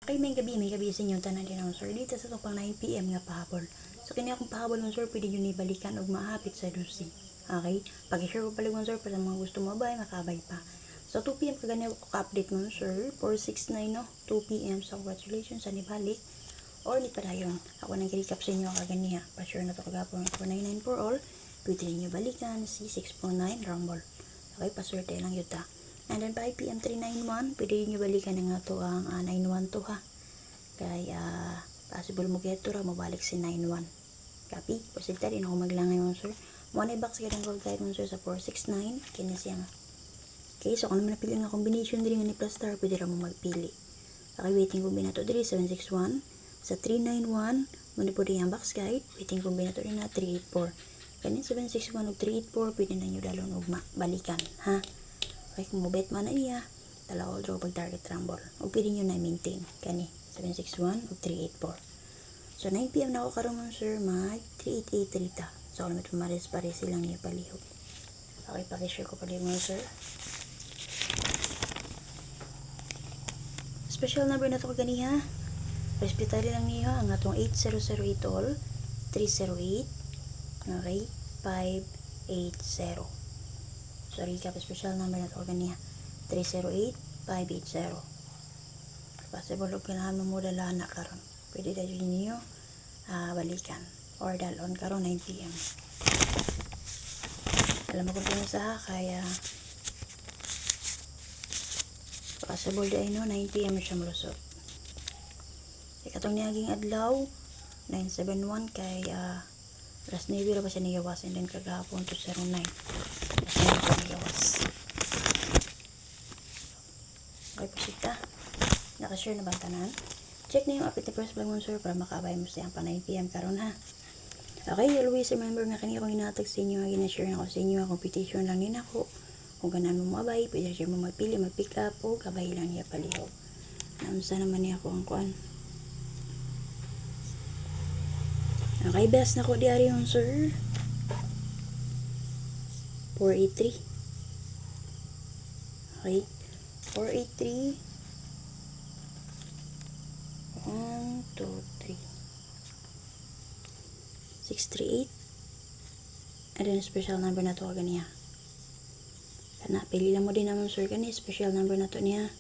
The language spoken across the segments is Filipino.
Kay may gabi sa inyo tanan din sir dito sa tupang 9 PM nga pahabol. So kini akong pahabol mo sir pwede yun ibalikan og maapit sa dusi. Okay? Pag-share ko pala mo sir para mga gusto mabay makabay pa. So 2 PM kagani ako ka-update mo sir 469 no 2 PM so congratulations sa nibalik or ni padayon. Ako nang recap sa inyo kagani ha. Pa-share na to kagapon 499 for all. Pwede niyo balikan si 649 rumble. Okay, paswerte lang yun ta. And then 5 PM 391, pwede niyo balikan nga to ang 912 ha. Kaya possible mo get to ra mabalik si 91. Copy? Pasita rin ako maglangay mo sir. Mo na box ka ng gold guide mo sir sa 469 kini siya nga. Okay, so kung naman napili nga combination diri nga ni plus star, pwede ra mo magpili. Okay, waiting kombinato diri 761 sa 391, mo na po ang box guide, waiting kombinato rin na 384. Kanin 761 ug 384 pwede na niyo dalon og balikan ha. Okay, kung mobet man na iya, dalawa draw pag target rumble. O pwede nyo na maintain. Kani, 761 o 384. So, 9 PM na ako karoon sir, mag 3883 ta. So, alam ito mares-pares silang niya palihog. Okay, pakishare ko palihog mo sir. Special number na ito kaganiha. Respetary lang niya ang atong 8008 all 308 okay, 580. So, recap, special number na ito ganiya 308-580. Possible o kailangan mo dala na karon. Pwede na yun niyo balikan or dalon karon 9 PM. Alam mo kung pinasa kaya possible di ay no 9 PM siya malusot. Ikatong niyaging adlaw 971 kay Ras Navy ra ba siya nigawas and then kagahapon 209. Okay po sita. Nakashare na ba tanan? Check na yung update ni first vlog mo sir para makaabay mo siyang pa 9 PM karon ha. Okay, always remember nga kanina kong hinatag sa inyo nga ginashare na ko sa inyo nga competition lang din ako. Kung ganan mo mabay, pwede siya mo magpili, mag-pick up o kabay lang niya palihog. Naunsa naman niya ako ang kuan. Okay, best na ko diari yung sir. 483. Okay. 483. 1, 2, 3. 638. And then special number na to ganiya. Kana pili lang mo din naman sir kani special number na to niya.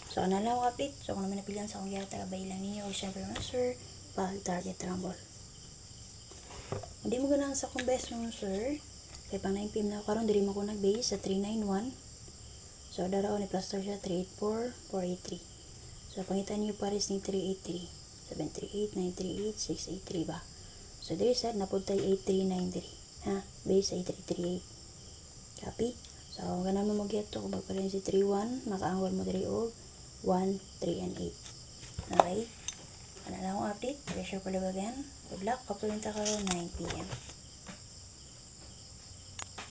So, ano lang update. So, kung naman napilihan sa akong yata, kabay lang ninyo. O, syempre mga sir, pag-target rumble. Hindi mo ganahan sa akong best mga sir. Kaya pang 9 PM na karon diri mo ko nag-base sa 391. So, darao ni plaster siya 384, 483. So, pangitan niyo pares ni 383. 738, 938, 683 ba? So, diri sa napuntay 8393. Ha? Base 8338. Copy? So, kung ganan mo mag-get to, kung magparin si 31, makaangwal mo diri og 1, 3, and 8. Okay? Ano lang akong update. Pressure ko again. Good luck. Kapulinta ka 9 PM.